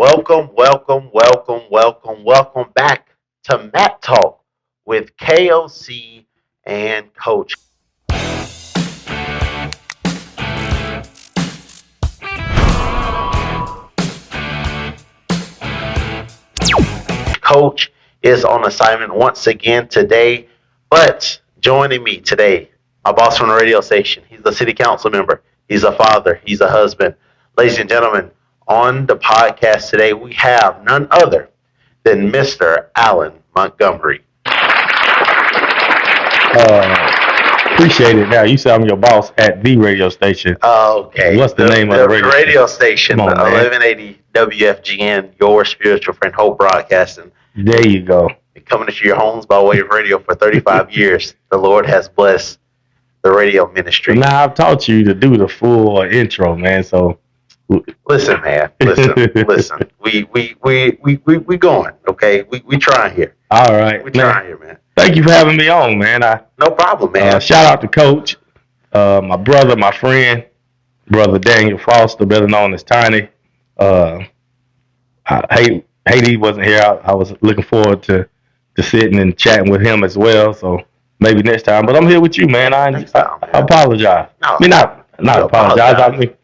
welcome back to Matt Talk with KOC and Coach. Coach is on assignment once again today, but joining me today, my boss from the radio station. He's a city council member. He's a father. He's a husband. Ladies and gentlemen, on the podcast today, we have none other than Mr. Allen Montgomery. Appreciate it. Now, you said I'm your boss at the radio station. Okay. What's the name of the radio station? 1180 WFGN, your spiritual friend, Hope Broadcasting. There you go. Coming to your homes by way of radio for 35 years. The Lord has blessed the radio ministry. Now, I've taught you to do the full intro, man. So, listen, man. Listen. We going, okay? We trying here. All right. We trying here, man. Thank you for having me on, man. No problem, man. Shout out to Coach, my brother, my friend, brother Daniel Foster, better known as Tiny. Haiti wasn't here. I was looking forward to sitting and chatting with him as well. So maybe next time. But I'm here with you, man. I apologize. No, I mean, not apologize. I mean.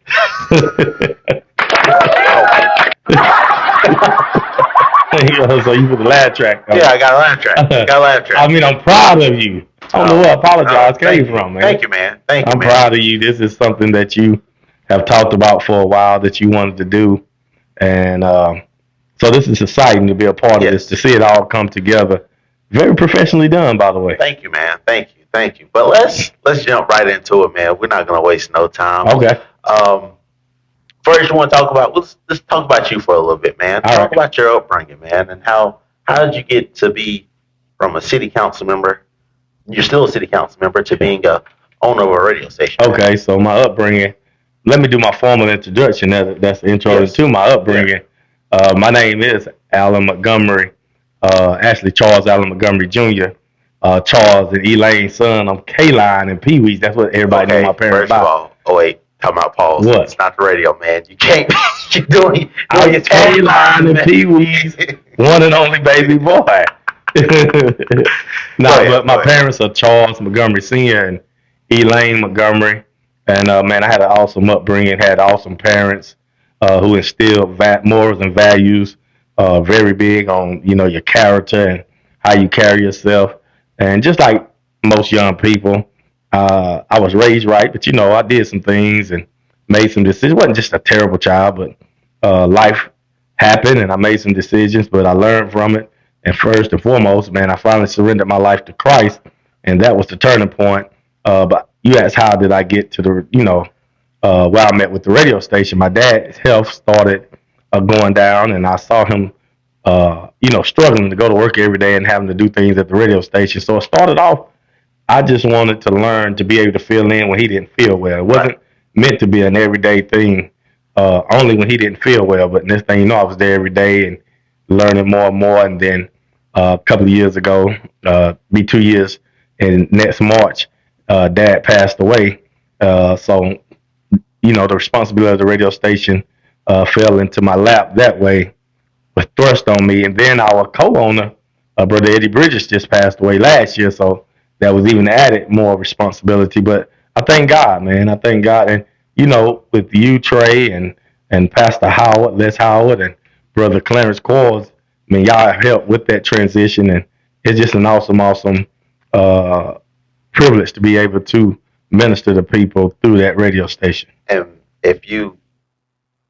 So you put the laugh track. Yeah, I got a laugh track. I mean, I'm proud of you. I don't know where apologize came from, man. Thank you, man. I'm proud of you. This is something that you have talked about for a while that you wanted to do. And so this is exciting to be a part of this, to see it all come together. Very professionally done, by the way. Thank you, man. Thank you. But let's jump right into it, man. We're not going to waste no time. Okay. First, you want to talk about, let's talk about you for a little bit, man. Talk about your upbringing, man, and how did you get to be from a city council member, you're still a city council member, to being a owner of a radio station? Okay, so my upbringing, let me do my formal introduction. That's the intro to my upbringing. Yeah. My name is Allen Montgomery, actually Charles Allen Montgomery Jr., Charles and Elaine's son. I'm K-Line and Pee-wee's. That's what everybody know my parents about. Talking about pause. What? It's not the radio, man. You can't. You're doing your K-Line and Pee-wee's, one and only baby boy. But my parents are Charles Montgomery Sr. and Elaine Montgomery. And, man, I had an awesome upbringing, had awesome parents who instilled morals and values, very big on, your character and how you carry yourself. And just like most young people, I was raised right, but, I did some things and made some decisions. Wasn't just a terrible child, but life happened and I made some decisions, but I learned from it. And first and foremost, man, I finally surrendered my life to Christ, and that was the turning point. But you asked how did I get to the, where I met with the radio station. My dad's health started going down, and I saw him, struggling to go to work every day and having to do things at the radio station. So it started off, I just wanted to learn to be able to fill in when he didn't feel well. It wasn't meant to be an everyday thing, only when he didn't feel well. But next thing you know, I was there every day and learning more and more. And then a couple of years ago, be 2 years, and next March, Dad passed away. So, the responsibility of the radio station fell into my lap that way, was thrust on me. And then our co-owner, Brother Eddie Bridges, just passed away last year. So that was even added more responsibility. But I thank God, man. I thank God. And, with you, Trey, and Pastor Howard, Les Howard, and Brother Clarence Quarles, I mean, y'all have helped with that transition. And it's just an awesome privilege to be able to minister to people through that radio station. And if you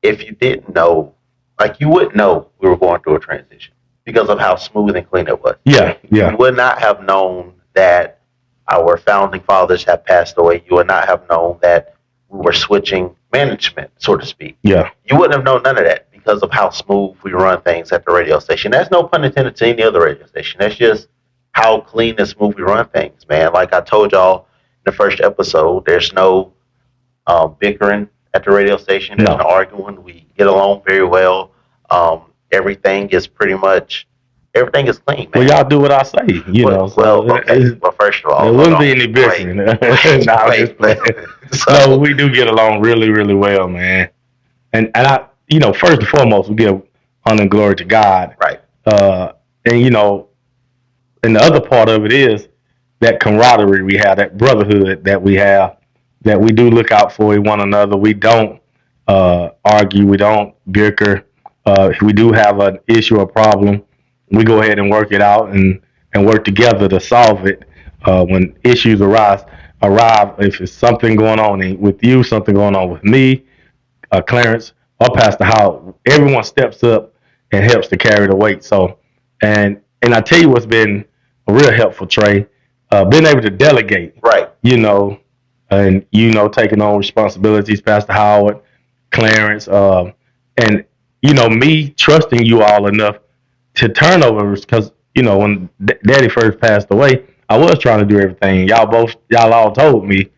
didn't know, you wouldn't know we were going through a transition because of how smooth and clean it was. Yeah. You would not have known that our founding fathers have passed away. You would not have known that we were switching management, so to speak. Yeah. You wouldn't have known none of that because of how smooth we run things at the radio station. That's no pun intended to any other radio station. That's just how clean and smooth we run things, man. Like I told y'all in the first episode, there's no bickering at the radio station. There's no arguing. We get along very well. Everything is clean, man. Well, y'all do what I say, Well, first of all, there wouldn't be any bickering. No, we do get along really, really well, man. And I, first and foremost, we get honor and glory to God. Right. And and the other part of it is that camaraderie we have, that brotherhood that we have, that we do look out for one another. We don't argue. We don't bicker. If we do have an issue or problem, we go ahead and work it out and work together to solve it. When issues arrive, if it's something going on with you, something going on with me, Clarence, or Pastor Howard, everyone steps up and helps to carry the weight. So, and I tell you what's been a real helpful, Trey, being able to delegate. Right. And taking on responsibilities, Pastor Howard, Clarence, and me trusting you all enough to turn over, because when Daddy first passed away, I was trying to do everything. Y'all all told me,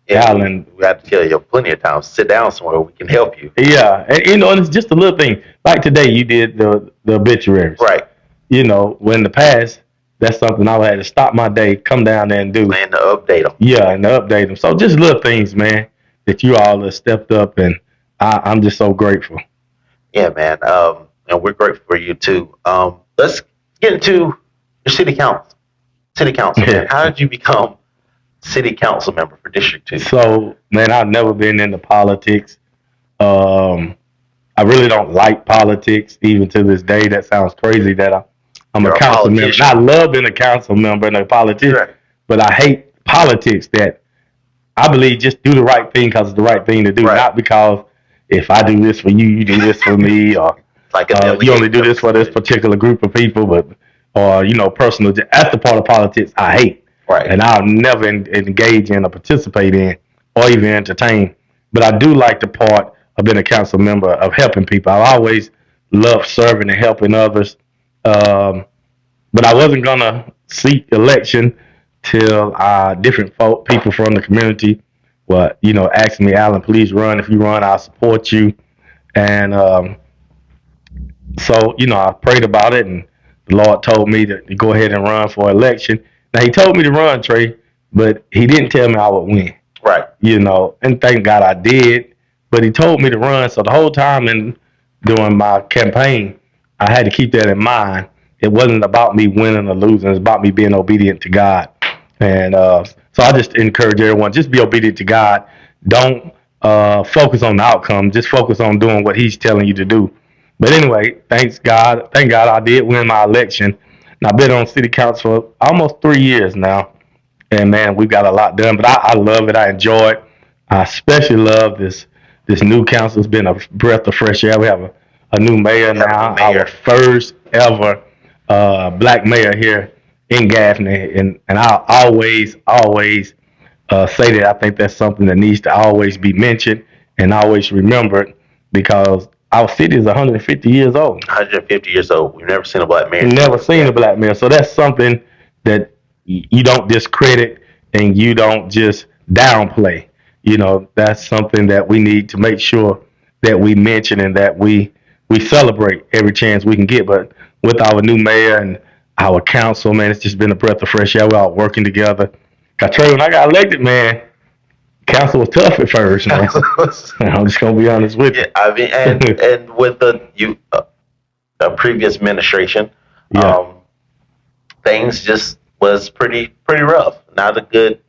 Alan. We have to tell you plenty of times. Sit down somewhere we can help you. Yeah, and it's just a little thing. Like today, you did the obituaries. Right. When the past, that's something I had to stop my day, come down there and do. And to update them. Yeah, and to update them. So just little things, man, that you all have stepped up, and I'm just so grateful. Yeah, man. And we're grateful for you too. Let's get into your city council. City council. Yeah. How did you become city council member for District 2? So, man, I've never been into politics. I really don't like politics, even to this day. That sounds crazy that I'm a council member. And I love being a council member and a politician, right. But I hate politics that I believe just do the right thing because it's the right thing to do, right. Not because if I do this for you, you do this for me, or like you only do this for this particular group of people, or personal. That's the part of politics I hate. Right. And I'll never engage in or participate in or even entertain. But I do like the part of being a council member of helping people. I always loved serving and helping others. But I wasn't going to seek election till different people from the community were, asked me, Alan, please run. If you run, I'll support you. And so, I prayed about it, and the Lord told me to go ahead and run for election. Now, he told me to run, Trey, but he didn't tell me I would win. Right. And thank God I did. But he told me to run. So the whole time during my campaign, I had to keep that in mind. It wasn't about me winning or losing. It's about me being obedient to God. And so I just encourage everyone, just be obedient to God. Don't focus on the outcome. Just focus on doing what he's telling you to do. But anyway, thank God I did win my election. And I've been on city council for almost 3 years now. And man, we've got a lot done. But I love it. I enjoy it. I especially love this new council. It's been a breath of fresh air. We have a new mayor now. Our first ever black mayor here in Gaffney. And I'll always say that I think that's something that needs to always be mentioned and always remembered, because our city is 150 years old. 150 years old. We've never seen a black mayor. Never seen a black mayor. So that's something that you don't discredit and you don't just downplay. That's something that we need to make sure that we mention and that we celebrate every chance we can get. But with our new mayor and our council, man, it's just been a breath of fresh air. We're all working together. Trey, when I got elected, man, council was tough at first. Man. I'm just gonna be honest with you. Yeah, I mean, and with the previous administration, things just was pretty rough. Not good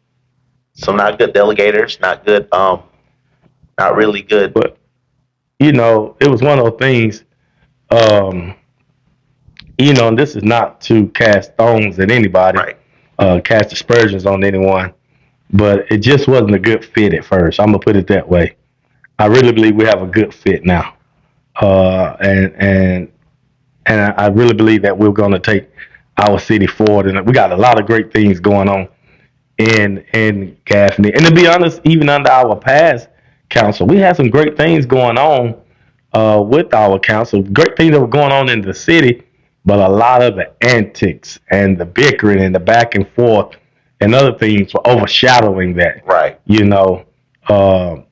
delegators, not really good. But it was one of those things. And this is not to cast stones at anybody, right. Cast aspersions on anyone, but it just wasn't a good fit at first. I'm gonna put it that way. I really believe we have a good fit now, and I really believe that we're gonna take our city forward, and we got a lot of great things going on in Gaffney. And to be honest, even under our past council, we had some great things going on with our council. Great things that were going on in the city, but a lot of the antics and the bickering and the back and forth and other things were overshadowing that. Right. Because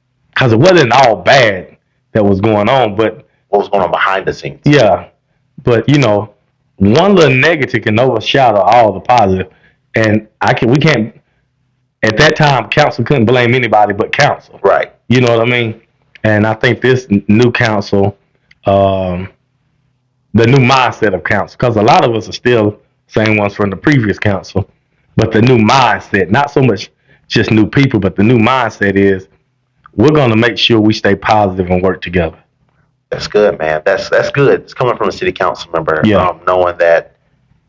it wasn't all bad that was going on, but what was going on behind the scenes. Yeah. But one little negative can overshadow all the positive. And we can't, at that time, council couldn't blame anybody but council. Right. You know what I mean? And I think this new council, the new mindset of council, because a lot of us are still same ones from the previous council, but the new mindset, not so much just new people, but the new mindset is we're going to make sure we stay positive and work together. That's good, man. That's good. It's coming from a city council member, Yeah. knowing that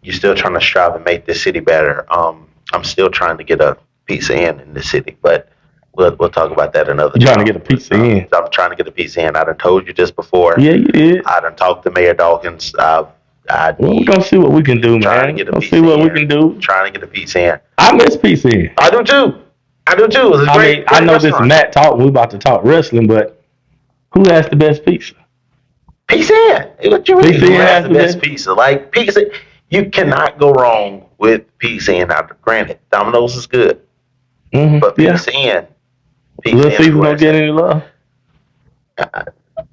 you're still trying to strive and make this city better. I'm still trying to get a pizza in the city, but we'll talk about that another You're time. trying to get a pizza in. I'm trying to get a pizza in. I done told you this before. Yeah, you did. I done talked to Mayor Dawkins. Well, we're going to see what we can do, man. Trying to get a Let's pizza see what in. we can do. Trying to get a pizza in. I miss pizza in. I do too. It's a great I know restaurant. this Matt talk, we're about to talk wrestling, but who has the best pizza? Pizza in. What you mean? Pizza Who Inn has has the the best best? pizza? Like pizza, you cannot go wrong with pizza in. Now, granted, Domino's is good, but Yeah. pizza in. Little Inn's Caesar where don't it's get at. any love.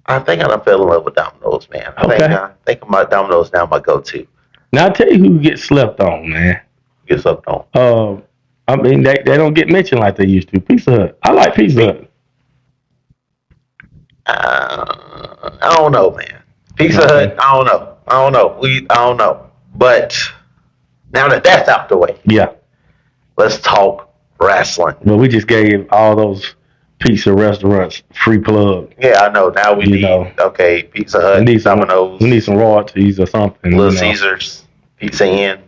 I think I done fell in love with Domino's, man. I think my Domino's now my go-to. Now, I'll tell you who gets slept on, man. Gets up on. I mean, they don't get mentioned like they used to. Pizza Hut. I like Pizza Hut. I don't know, man. Pizza Hut. I don't know. I don't know. But now that that's out the way, Yeah. let's talk wrestling. But we just gave all those pizza restaurants free plug. Yeah, I know. Now we need Pizza Hut, We need Domino's, some royalties or something. Little Caesars, Pizza Inn.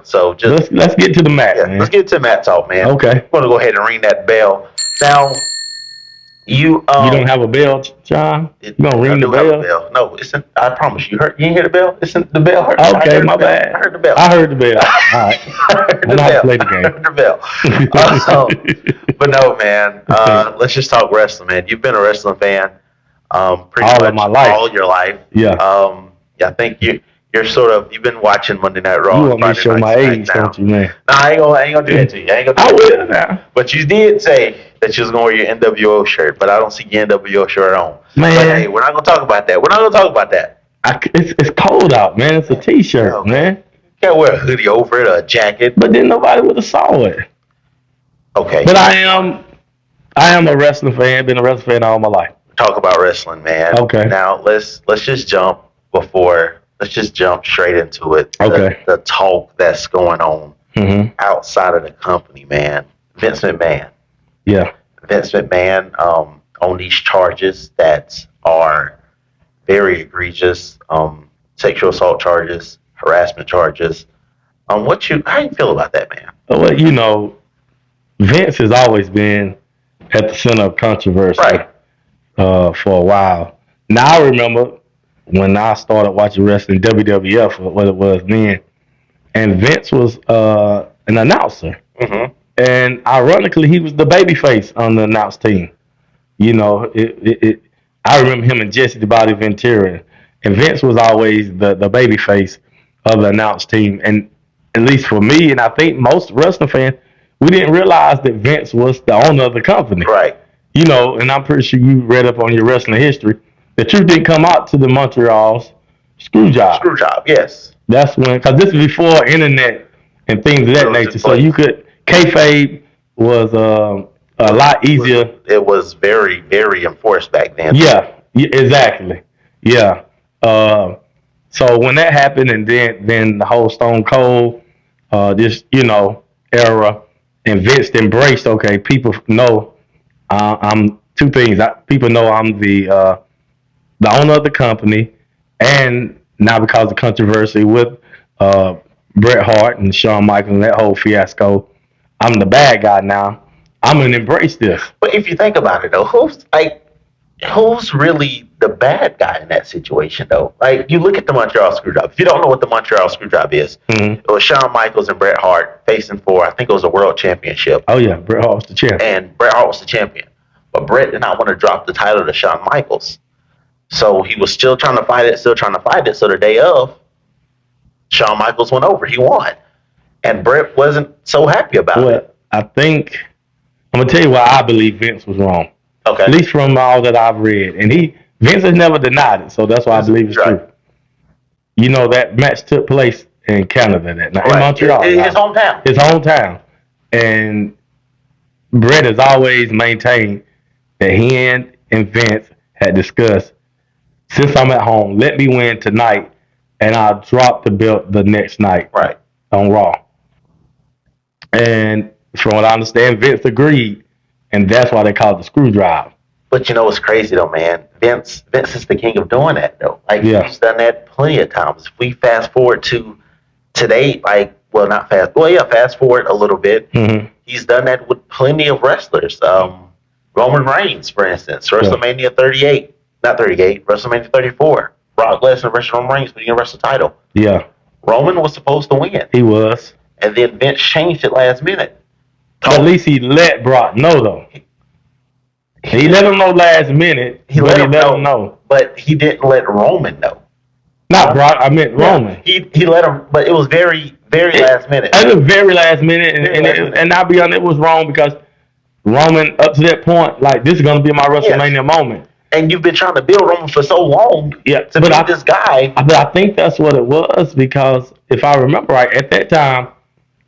So just let's get to the mat, man. let's get to Matt talk, man. Okay. I'm gonna go ahead and ring that bell. Now, you don't have a bell, John? You gonna ring the bell? No, isn't. I promise you. You didn't hear the bell? Isn't the bell hurt? Okay, my bad. I heard the bell. I heard the bell. All right. I know how to play the game. I heard the bell. But no, man. Let's just talk wrestling, man. You've been a wrestling fan pretty All much of my life. all your life. Yeah. I think you're you've been watching Monday Night Raw. You want me to show my age, don't you, man? No, I ain't gonna do that to you. I will now. But you did say that you was gonna wear your NWO shirt, but I don't see your NWO shirt on. Man. But hey, we're not gonna talk about that. It's cold out, man. It's a t-shirt, Okay. man. You can't wear a hoodie over it or a jacket. But then nobody would have saw it. Okay. But I am a wrestling fan. Been a wrestling fan all my life. Talk about wrestling, man. Okay. Now let's just jump straight into it. Okay. The talk that's going on outside of the company, man. Vince McMahon. Yeah. Vince McMahon on these charges that are very egregious, sexual assault charges, harassment charges. How you feel about that, man? Well, Vince has always been at the center of controversy for a while. Now I remember when I started watching wrestling, WWF, what it was then, and Vince was an announcer. Mm-hmm. And ironically, he was the babyface on the announce team. I remember him and Jesse the Body Ventura, and Vince was always the babyface of the announce team. And at least for me, and I think most wrestling fans, we didn't realize that Vince was the owner of the company. Right. And I'm pretty sure you read up on your wrestling history. The truth didn't come out to the Montreal's Screwjob. Screwjob, yes. That's when, because this is before internet and things of that nature. So you could, kayfabe was a lot easier. It was very, very enforced back then. Yeah, exactly. Yeah. So when that happened, and then the whole Stone Cold, era, and Vince embraced. Okay, people know I'm two things. People know I'm the owner of the company, and now because of controversy with Bret Hart and Shawn Michaels and that whole fiasco, I'm the bad guy now. I'm gonna embrace this. But if you think about it, though, who's really the bad guy in that situation, though? Like, you look at the Montreal Screwjob. If you don't know what the Montreal Screwjob is, it was Shawn Michaels and Bret Hart facing for, I think it was a world championship. Oh yeah, Bret Hart was the champ. And Bret Hart was the champion. But Bret did not want to drop the title to Shawn Michaels. So he was still trying to fight it. So the day of, Shawn Michaels went over. He won. And Bret wasn't so happy about it. I think, I'm going to tell you why I believe Vince was wrong. Okay. At least from all that I've read. And Vince has never denied it, so that's why I believe it's true. That match took place in Canada that night, in Montreal. His hometown. His hometown. And Bret has always maintained that he and Vince had discussed, since I'm at home, let me win tonight and I dropped the belt the next night Right. on Raw. And from what I understand, Vince agreed, and that's why they called it the screw drive. But you know what's crazy though, man? Vince is the king of doing that though. Like Yeah. he's done that plenty of times. If we fast forward to today, like not fast. Well, yeah, fast forward a little bit. Mm-hmm. He's done that with plenty of wrestlers. Roman Reigns, for instance, WrestleMania 38, not 38, WrestleMania 34. Brock Lesnar versus Roman Reigns for the Universal title. Yeah. Roman was supposed to win. He was. And then Vince changed it last minute. But at least he let Brock know, though. He let him know last minute. He let him know. But he didn't let Roman know. Not Brock, I meant Roman. He let him, but it was very, very last minute. It was very last minute, and I'll be honest, it was wrong because Roman, up to that point, like, this is going to be my WrestleMania moment. And you've been trying to build Roman for so long to be this guy. But I think that's what it was because if I remember right, at that time,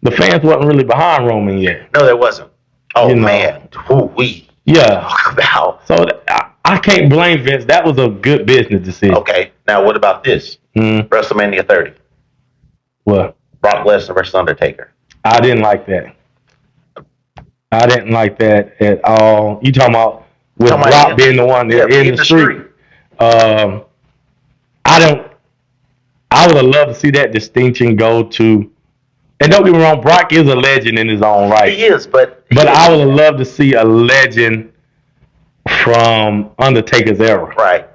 the fans wasn't really behind Roman yet. No, there wasn't. Oh, man. Yeah. So I can't blame Vince. That was a good business decision. Okay. Now, what about this? WrestleMania 30. What? Brock Lesnar versus Undertaker. I didn't like that. I didn't like that at all. You talking about with Brock being the one in the street. I would have loved to see that distinction go to, and don't get me wrong, Brock is a legend in his own right. He is, but I would have loved to see a legend from Undertaker's era. Right.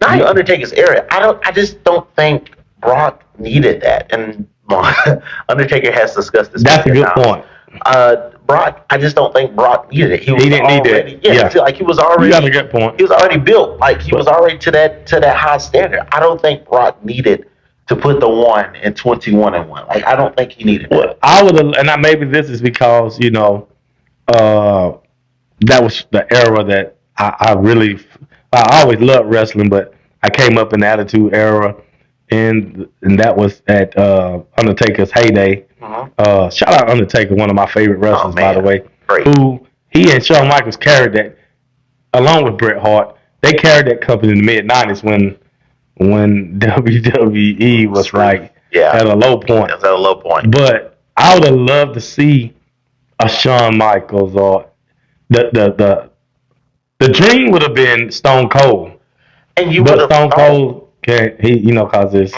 Not Undertaker's era. I just don't think Brock needed that. And Undertaker has discussed this. That's a good point. Brock, I just don't think Brock needed it. He didn't need it. Yeah, like he was already. You got a good point. He was already built. Like he was already to that high standard. I don't think Brock needed to put the 1 and 21-1. Like I don't think he needed it. Well, I would have, and maybe this is because that was the era that I always loved wrestling, but I came up in the Attitude Era, and that was at Undertaker's heyday. Shout out Undertaker, one of my favorite wrestlers, by the way. Great. Who he and Shawn Michaels carried that, along with Bret Hart. They carried that company in the mid-90s when WWE was like at a low point. It was at a low point. But I would have loved to see a Shawn Michaels or the dream would have been Stone Cold. And you would have Stone Cold can't, because his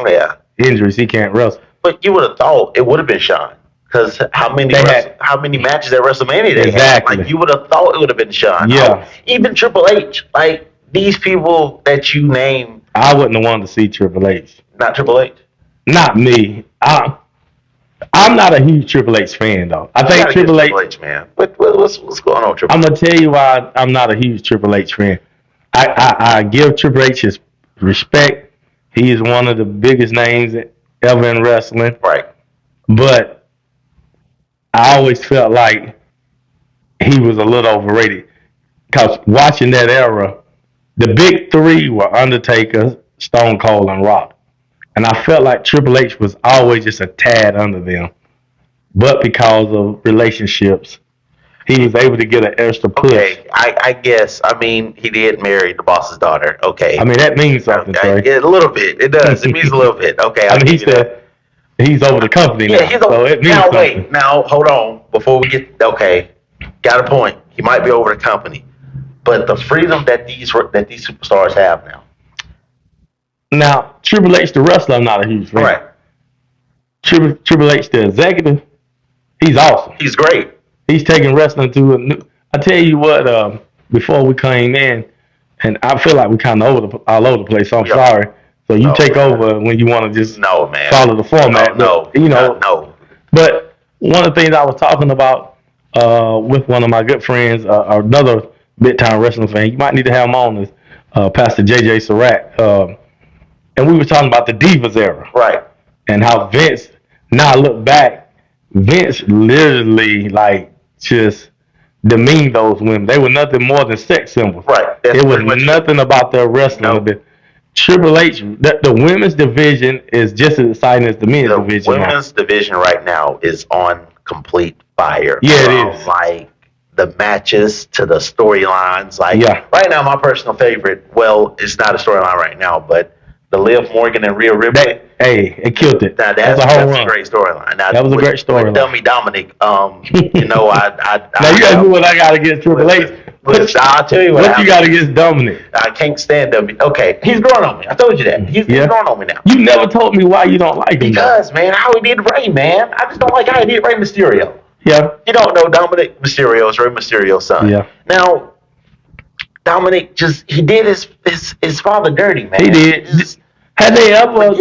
injuries, he can't wrestle. But you would have thought it would have been Shawn. Because how many matches at WrestleMania they had? Like you would have thought it would have been Shawn. Yeah. Even Triple H. Like these people that you name. I wouldn't have wanted to see Triple H. Not Triple H? Not me. I'm not a huge Triple H fan, though. I think Triple H, man. What's going on, Triple H? I'm going to tell you why I'm not a huge Triple H fan. I give Triple H his respect. He is one of the biggest names ever in wrestling. Right. But I always felt like he was a little overrated. Because watching that era, the big three were Undertaker, Stone Cold, and Rock. And I felt like Triple H was always just a tad under them. But because of relationships, he was able to get an extra push. Okay, I guess. I mean, he did marry the boss's daughter. Okay. I mean, that means something, Trey. Yeah, a little bit. It does. It means a little bit. Okay. I mean, he's over the company now. He's over. So it means now, something. wait. Now, hold on. Before we get... Okay. Got a point. He might be over the company. But the freedom that these superstars have now. Now, Triple H, the wrestler, I'm not a huge fan. Right. Triple H, the executive, he's awesome. He's great. He's taking wrestling to a new... I tell you what, before we came in, and I feel like we kind of all over the place, so I'm sorry. So you take over when you want to just follow the format. No. But one of the things I was talking about with one of my good friends, another big-time wrestling fan, you might need to have him on, is Pastor J.J. Surratt. And we were talking about the Divas era. Right. And how Vince, now I look back, Vince literally, just demeaned those women. They were nothing more than sex symbols. Right. It was nothing about their wrestling. Nope. Triple H, the women's division is just as exciting as the men's division. The women's division right now is on complete fire. Yeah, it is. Like the matches to the storylines. Right now, my personal favorite, well, it's not a storyline right now, but the Liv Morgan and Rhea Ripley. hey, it killed it. Now That's a home that's a run. great storyline. Now That was a great storyline. with Dummy Dominic, you know, Now you gotta do what I got against Triple H. I'll tell you what you got against Dominic. I can't stand Dummy. Okay, he's growing on me. I told you that. He's growing on me now. You never told me why you don't like him. Because, man, how he did Rey, man. I just don't like how he did Rey Mysterio. Yeah. You don't know Dominic Mysterio is Rey Mysterio's son. Yeah. Now, Dominic he did his father dirty, man. He did. Had they ever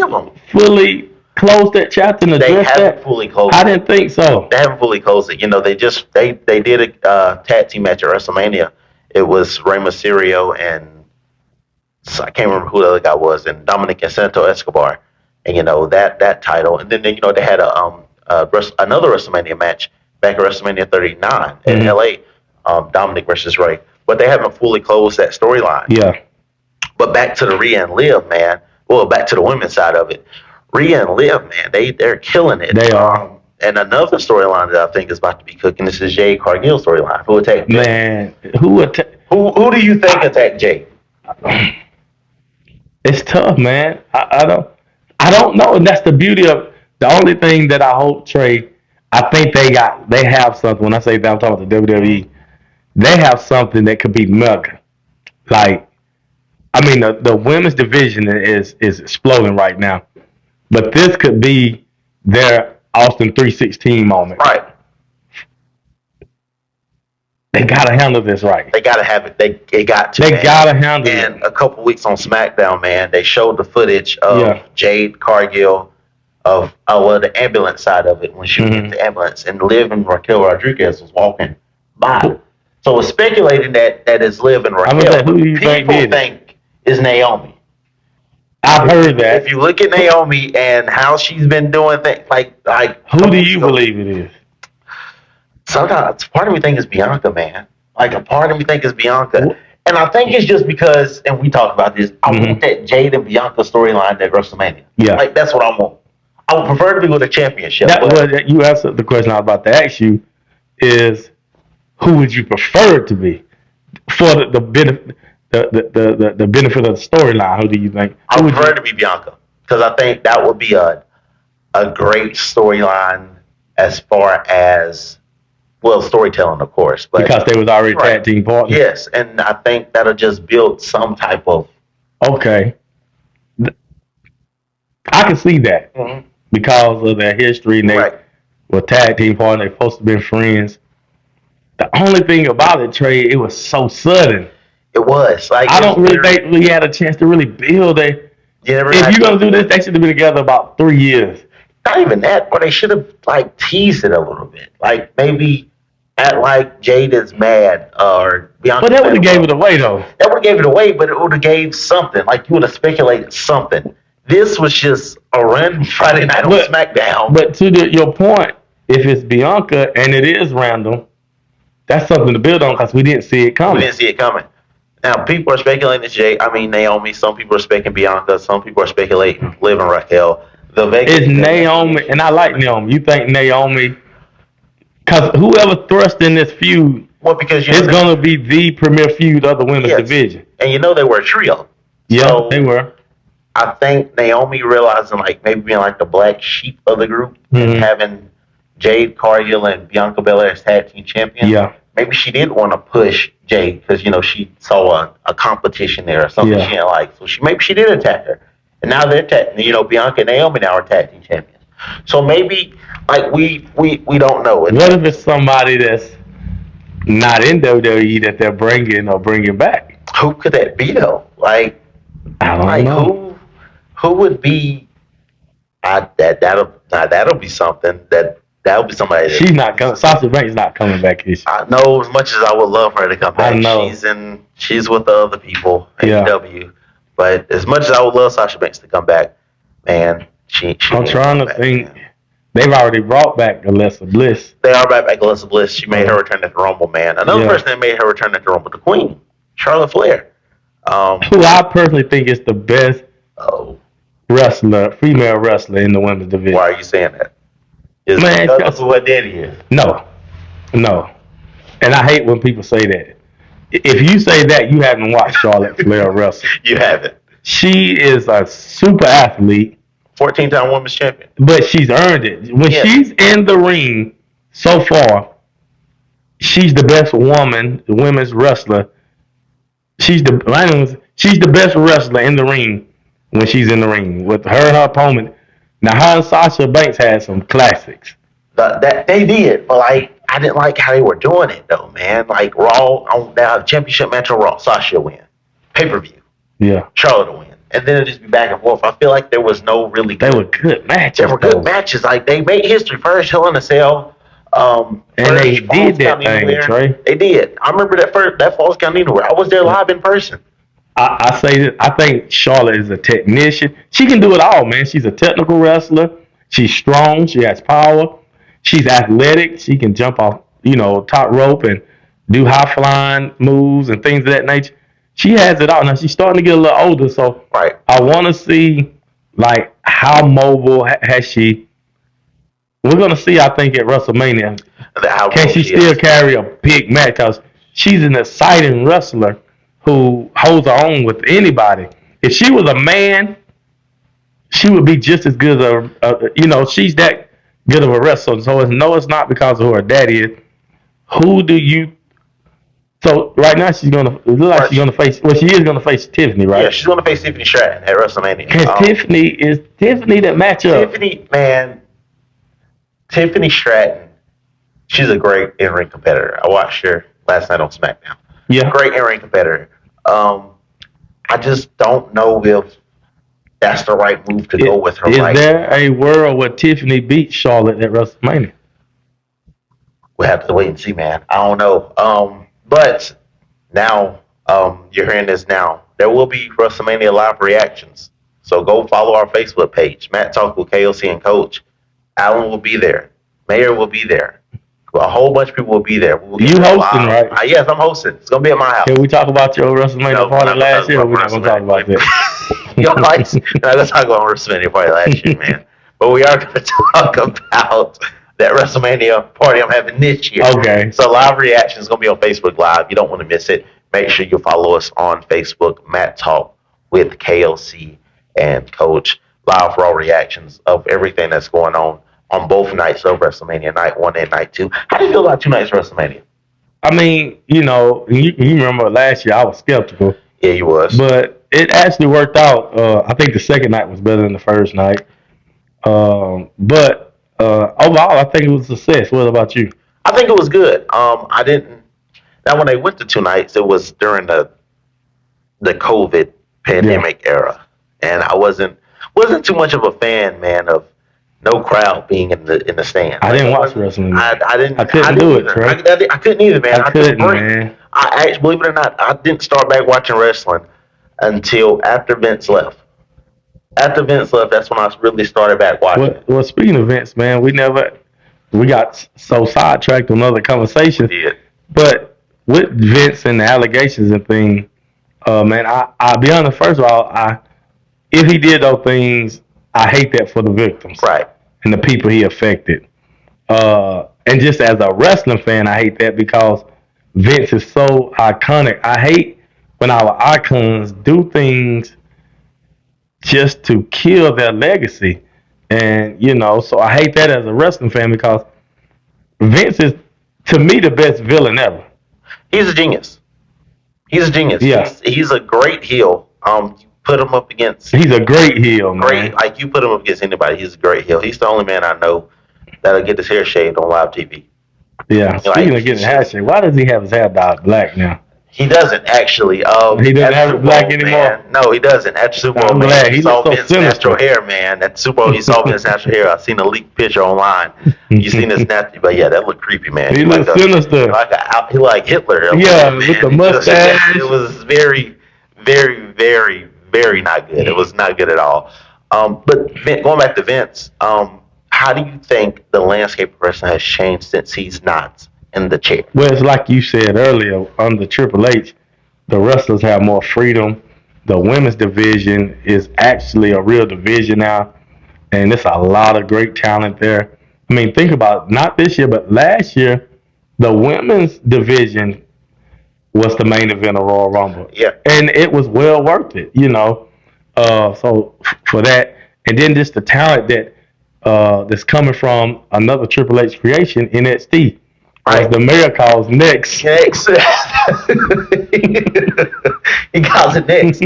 fully closed that chapter and addressed that? They haven't fully closed it. I didn't think so. They haven't fully closed it. You know, they did a tag team match at WrestleMania. It was Rey Mysterio and I can't remember who the other guy was, and Dominic and Santo Escobar, and you know that title. And then you know they had another WrestleMania match back at WrestleMania 39 in LA, Dominic versus Rey. But they haven't fully closed that storyline. Yeah. But back to the Rhea and Liv, man. Well, back to the women's side of it. Rhea and Liv, man, they're killing it. They are. And another storyline that I think is about to be cooking. This is Jade Cargill storyline. Who attacked Jade? Man, who do you think attacked Jade? It's tough, man. I don't know, and that's the beauty of the only thing that I hope, Trey. I think they have something. When I say that, I'm talking about the WWE. They have something that could be mega. Like, I mean, the women's division is exploding right now, but this could be their Austin 316 moment. Right. They gotta handle this right. They gotta have it. They got to. They gotta handle it. And a couple weeks on SmackDown, man, they showed the footage of Jade Cargill of the ambulance side of it when she was in the ambulance, and Liv and Raquel Rodriguez was walking by. So it's speculating that it's Liv and Raquel. Who do you think is Naomi. I've heard that. If you look at Naomi and how she's been doing things, like who do you believe it is? Sometimes part of me thinks it's Bianca, man. Like a part of me thinks it's Bianca. And I think it's just because, and we talked about this, I want that Jade and Bianca storyline at WrestleMania. Yeah. Like that's what I want. I would prefer to be with a championship. You answered the question I was about to ask you is who would you prefer it to be for the benefit the benefit of the storyline? Who do you think? I would prefer it to be Bianca because I think that would be a great storyline as far as storytelling, of course. But because they was already tag team partners. Yes, and I think that'll just build some type of. Okay. I can see that because of their history and they were tag team partners. They're supposed to be friends. The only thing about it, Trey, it was so sudden. It was. Like I don't really think we had a chance to really build it. If you're gonna do this, they should have been together about 3 years. Not even that, but they should have like teased it a little bit. Like maybe act like Jade is mad or Bianca. But that would have gave it away though. That would have gave it away, but it would have gave something. Like you would have speculated something. This was just a random Friday night on SmackDown. But to your point, if it's Bianca and it is random, that's something to build on because we didn't see it coming. We didn't see it coming. Now, people are speculating it's Naomi. Some people are speculating Bianca. Some people are speculating Liv and Raquel. It's Naomi, and I like Naomi. You think Naomi, because whoever thrust in this feud, it's going to be the premier feud of the women's division. And you know they were a trio. Yeah, so they were. I think Naomi realizing like maybe being like the black sheep of the group and having Jade Cargill and Bianca Belair as tag team champions. Yeah. Maybe she didn't want to push Jade because she saw a competition there or something she didn't like. So maybe she did attack her, and now they're Bianca and Naomi now are tag team champions. So maybe like we don't know. What if it's somebody that's not in WWE that they're bringing back? Who could that be though? Like I don't know. Who would be? That'll be something That'll be somebody. She's not coming. Sasha Banks is not coming back this year. I know as much as I would love her to come back. I know. She's with the other people, AEW. But as much as I would love Sasha Banks to come back, man, she I'm trying to think. Man. They've already brought back Alexa Bliss. They are back Alexa Bliss. She made her return at the Rumble, man. Another person that made her return at the Rumble, the Queen, Charlotte Flair. Who I personally think is the best female wrestler in the women's division. Why are you saying that? Is man, because of what daddy is? No. And I hate when people say that. If you say that, you haven't watched Charlotte Flair wrestle. You haven't. She is a super athlete. 14-time women's champion. But she's earned it. When Yes. she's in the ring so far, she's the best women's wrestler. She's the best wrestler in the ring when she's in the ring with her and her opponent. Now her and Sasha Banks had some classics. That they did, but like I didn't like how they were doing it though, man. Like Raw on now championship match on Raw, Sasha win, pay per view, Yeah, Charlotte win, and then it just be back and forth. I feel like there was no really. they were good matches. They were good matches. Like they made history. First Hell in a Cell. And they did that thing, Trey. They did. I remember that Falls Count Anywhere. I was there live in person. I say that I think Charlotte is a technician. She can do it all, man. She's a technical wrestler. She's strong. She has power. She's athletic. She can jump off, top rope and do high flying moves and things of that nature. She has it all. Now she's starting to get a little older, so Right. I want to see like how mobile has she. We're gonna see, I think, at WrestleMania. Can she still carry a big match? Because she's an exciting wrestler who holds her own with anybody. If she was a man, she would be just as good as she's that good of a wrestler. So it's not because of who her daddy is. Who do you? So right now she's gonna it looks like she's gonna face. Well, she is gonna face Tiffany, right? Yeah, she's gonna face Tiffany Stratton at WrestleMania. Is Tiffany that matchup? Tiffany Stratton. She's a great in-ring competitor. I watched her last night on SmackDown. Yeah, Great in-ring competitor. I just don't know if that's the right move to go with her. Is there a world where Tiffany beats Charlotte at WrestleMania? We'll have to wait and see, man. I don't know. But now you're hearing this now. There will be WrestleMania live reactions. So go follow our Facebook page. Matt Talk with KOC and Coach. Allen will be there. Mayor will be there. A whole bunch of people will be there. You hosting, right? Yes, I'm hosting. It's gonna be at my house. Can we talk about your WrestleMania party last year? Or we're not gonna talk about that. We're not gonna talk about WrestleMania party last year, man. But we are gonna talk about that WrestleMania party I'm having this year. Okay. So live reaction is gonna be on Facebook Live. You don't want to miss it. Make sure you follow us on Facebook, Matt Talk with KOC and Coach. Live raw reactions of everything that's going on both nights of WrestleMania, night 1 and night 2. How do you feel about 2 nights of WrestleMania? I mean, you remember last year I was skeptical. Yeah, you was. But it actually worked out. I think the second night was better than the first night. But overall, I think it was a success. What about you? I think it was good. I didn't. Now, when they went to 2 nights, it was during the COVID pandemic era, and I wasn't too much of a fan, man, of no crowd being in the stand. I didn't watch wrestling. I couldn't do it, right? I couldn't either, man. I couldn't, man. I actually, believe it or not, I didn't start back watching wrestling until after Vince left. After Vince left, that's when I really started back watching. Well, speaking of Vince, man, we got so sidetracked on other conversations. We did. But with Vince and the allegations and things, man, I'll be honest. First of all, if he did those things, I hate that for the victims, right, and the people he affected. And just as a wrestling fan, I hate that because Vince is so iconic. I hate when our icons do things just to kill their legacy, and so I hate that as a wrestling fan because Vince is, to me, the best villain ever. He's a genius. Yeah. He's a great heel. Put him up against. He's a great heel, man. Great, like you put him up against anybody. He's a great heel. He's the only man I know that'll get his hair shaved on live TV. Yeah. Speaking of getting hair shaved, why does he have his hair dyed black now? He doesn't actually. He doesn't have it black anymore. Man, no, he doesn't. At Super Bowl, I'm glad. He saw looks so Vince's sinister. natural hair, man. At Super Bowl, he saw Vince's natural hair. I seen a leaked picture online. You seen his natural, but yeah, that looked creepy, man. He looks sinister. He like Hitler. Yeah, with the mustache. It was very, very, very, very not good. It was not good at all. But going back to Vince, how do you think the landscape of wrestling has changed since he's not in the chair? Well, it's like you said earlier, under Triple H, the wrestlers have more freedom. The women's division is actually a real division now, and there's a lot of great talent there. I mean, think about it, not this year, but last year, the women's division was the main event of Royal Rumble. Yeah. And it was well worth it, So for that, and then just the talent that's coming from another Triple H creation, NXT. As the mayor calls next. Next. He calls it next.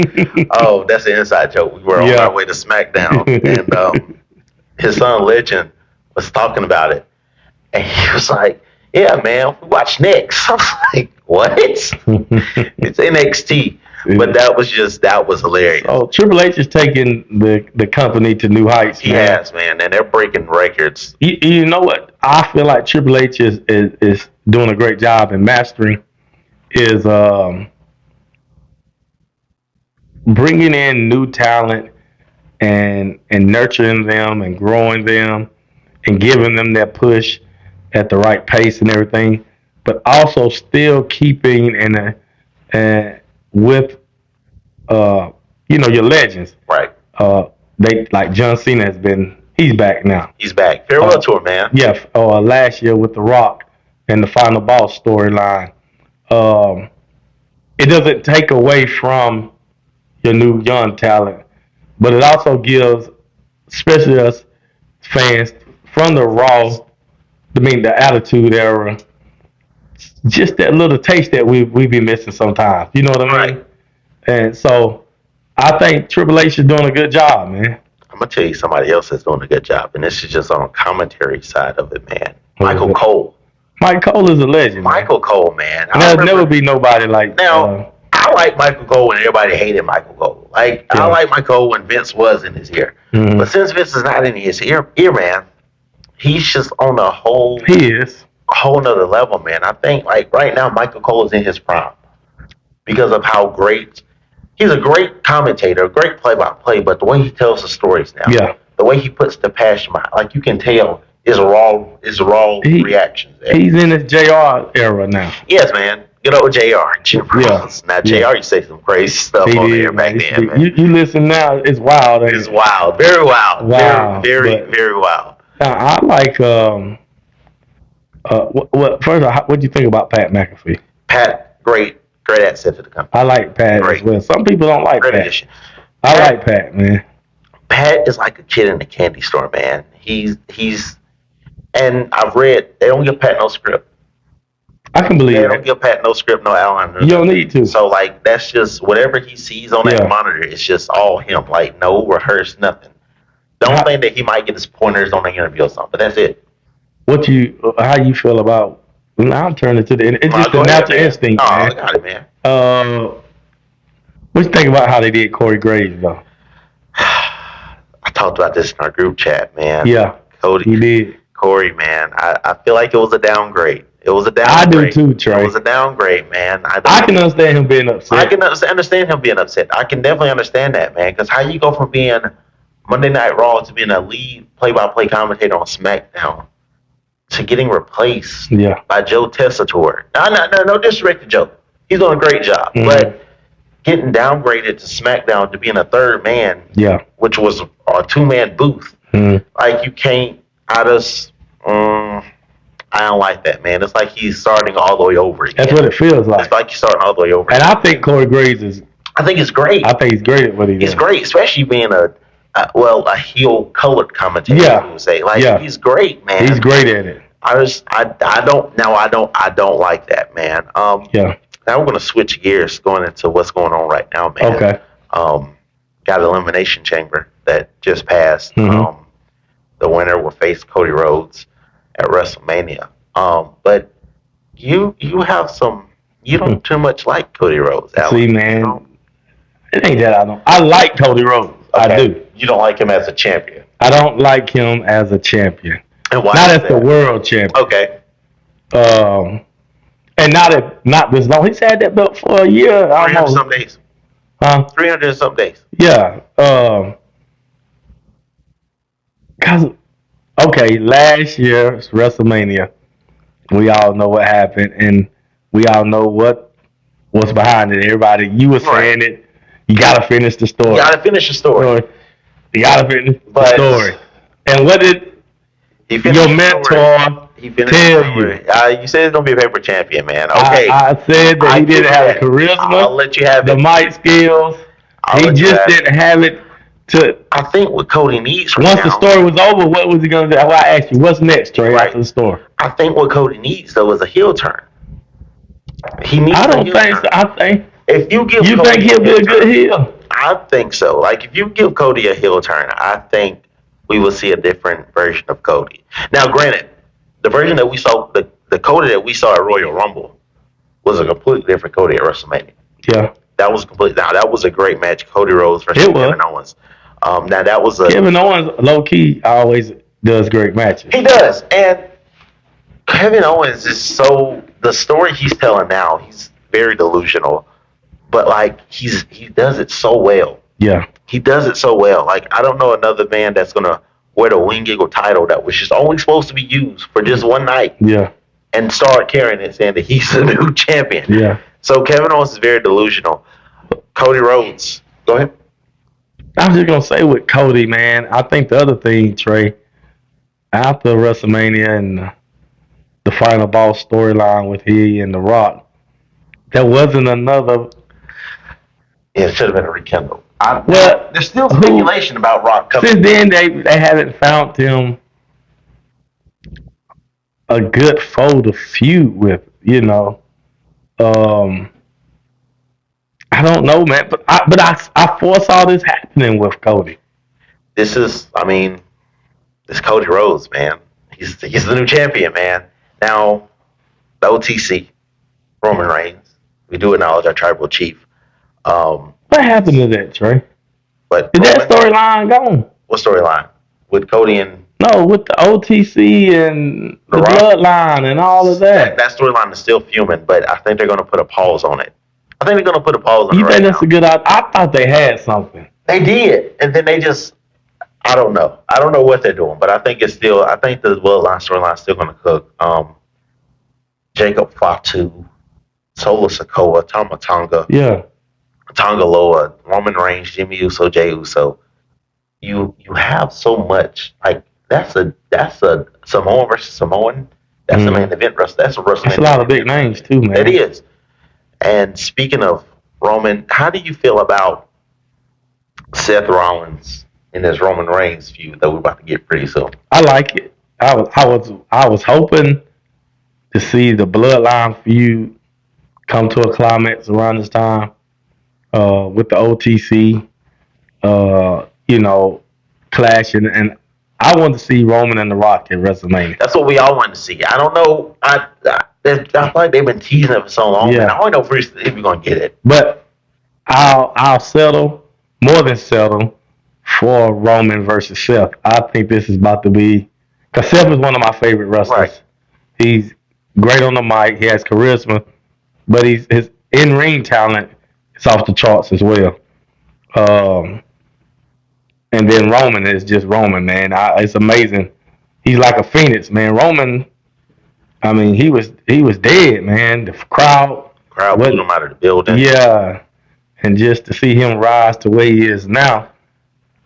Oh, that's an inside joke. We were on our way to SmackDown, and his son Legend was talking about it, and he was like, "Yeah, man, we watch next." I was like, "What?" It's NXT. But that was hilarious. Oh, Triple H is taking the company to new heights. He has, man, and they're breaking records. You know what? I feel like Triple H is doing a great job in mastering is bringing in new talent and nurturing them and growing them and giving them that push at the right pace and everything, but also still keeping with your legends. Right. They like John Cena he's back now. He's back. Farewell tour, man. Yeah. Last year with The Rock and the Final Boss storyline. It doesn't take away from your new young talent, but it also gives, especially us fans from the the Attitude Era, just that little taste that we be missing sometimes. You know what I mean? Right. And so I think Triple H is doing a good job, man. I'm gonna tell you somebody else that's doing a good job, and this is just on the commentary side of it, man. Michael Cole. Mike Cole is a legend. Michael Cole, man. There'll never be nobody like. Now, I like Michael Cole when everybody hated Michael Cole. I like Michael Cole when Vince was in his ear. Mm-hmm. But since Vince is not in his ear, man, he's just on a whole nother level, man. I think like right now Michael Cole is in his prime because of how great he's a great commentator, a great play-by-play, but the way he tells the stories now, the way he puts the passion behind, like you can tell is raw reactions. He's in his JR era now. Yes, man. Good old JR. Jim Ross. Now, JR, you say some crazy stuff on there back then, man. You listen now, it's wild. It's wild. Very wild. Wow. Very wild. I like, first of all, what do you think about Pat McAfee? Pat, great asset to the company. I like Pat as well. Some people don't like Pat. Addition. I like Pat, man. Pat is like a kid in a candy store, man. He's and I've read they don't give Pat no script. I can believe they don't give Pat no script, no outline. You don't need to. So like that's just whatever he sees on that monitor. It's just all him. Like no rehearsed nothing. The only thing that he might get is pointers on the interview or something, but that's it. How you feel about? I'm turning to it's just the natural instinct. Oh, man. I got it, man. What you think about how they did Corey Graves though? I talked about this in our group chat, man. Yeah, Cody. He did. Corey, man. I feel like it was a downgrade. It was a downgrade. I do too, Trey. It was a downgrade, man. I can understand him being upset. I can understand him being upset. I can definitely understand that, man. Because how you go from being Monday Night Raw to being a lead play-by-play commentator on SmackDown to getting replaced by Joe Tessitore. No disrespect to Joe. He's doing a great job. Mm-hmm. But getting downgraded to SmackDown to being a third man, which was a two-man booth. Mm-hmm. Like you can't, I don't like that, man. It's like he's starting all the way over again. That's what it feels like. It's like he's starting all the way over again. And I think Corey Graves is... I think it's great. I think he's great at what he does. He's great, especially being a heel-colored commentator, you would say. Like, he's great, man. He's great at it. I don't like that, man. Now we're going to switch gears going into what's going on right now, man. Okay. Got Elimination Chamber that just passed. Mm-hmm. The winner will face Cody Rhodes at WrestleMania. But you have some, you don't too much like Cody Rhodes, Alan. See, man, it ain't that I don't. I like Cody Rhodes. Okay. I do. You don't like him as a champion? I don't like him as a champion. And why? Not as the world champion. Okay. And not this long. He's had that belt for a year. 300 some days. Huh? 300 some days. Yeah. Okay, last year's WrestleMania, we all know what happened, and we all know what's behind it. Everybody, you were saying it. You gotta finish the story. You gotta finish the story. And what did your mentor tell you? You said he's gonna be a paper champion, man. Okay. I said that he didn't have the charisma. I'll let you have the mic skills. He just didn't have it I think what Cody needs right once now. the story was over, what was he gonna do? Well, I asked you, what's next, Trey, Right. after the story? I think what Cody needs though is a heel turn. He needs I a don't heel think turn. so. I think If you give you Cody think he'll be a good turn, heel. I think so. Like if you give Cody a heel turn, I think we will see a different version of Cody. Now, granted, the version that we saw, the Cody that we saw at Royal Rumble, was a completely different Cody at WrestleMania. Yeah, That was complete. Now that was a great match, Cody Rhodes versus Kevin Owens. Now that was a Kevin Owens, low key, always does great matches. he does, and Kevin Owens is so the story he's telling now. He's very delusional, but like he does it so well. Yeah, He does it so well. Like I don't know another man that's gonna wear the Wing Eagle title that was just only supposed to be used for just one night yeah, and start carrying it, saying that he's the new champion. yeah. So Kevin Owens is very delusional. Cody Rhodes, go ahead. I was just gonna say with Cody, man. I think the other thing, Trey, after WrestleMania and the final boss storyline with he and The Rock, there wasn't another. Yeah, it should have been a rekindle. Well, There's still speculation about Rock coming. Since then, they haven't found him a good foe to feud with. You know, I don't know, man. But I foresaw this happening with Cody. This is, I mean, this Cody Rhodes, man. He's the new champion, man. Now, the OTC, Roman Reigns. We do acknowledge our tribal chief. What happened to that, Trey? But Is that storyline gone? What storyline? With Cody and No, with the OTC and the bloodline and all of that. That storyline is still fuming, but I think they're going to put a pause on it. I think they're going to put a pause on it. You think that's a good idea? I thought they had something. They did, and then they just, I don't know. I don't know what they're doing, but I think it's still, I think the bloodline storyline is still going to cook. Jacob Fatu, Solo Sikoa, Tama Tonga, Yeah. Tonga Loa, Roman Reigns, Jimmy Uso, Jey Uso. You have so much. Like that's a Samoan versus Samoan. That's a main event wrestling. That's a WrestleMania. That's a lot of big names too, man. It is. And speaking of Roman, how do you feel about Seth Rollins in this Roman Reigns feud that we're about to get pretty soon? I like it. I was hoping to see the bloodline feud come to a climax around this time with the OTC, clashing, and I wanted to see Roman and The Rock at WrestleMania. That's what we all want to see. I don't know. I feel like they've been teasing it for so long, Yeah. and I don't know if we're gonna get it. But I'll settle, more than settle, for Roman versus Seth. I think this is about to be, because Seth is one of my favorite wrestlers. Right. He's great on the mic. He has charisma, but his in-ring talent is off the charts as well. And then Roman is just Roman, man. It's amazing. He's like a phoenix, man. Roman, I mean, he was dead, man. The crowd Blew him out of the building. Yeah, and just to see him rise to where he is now,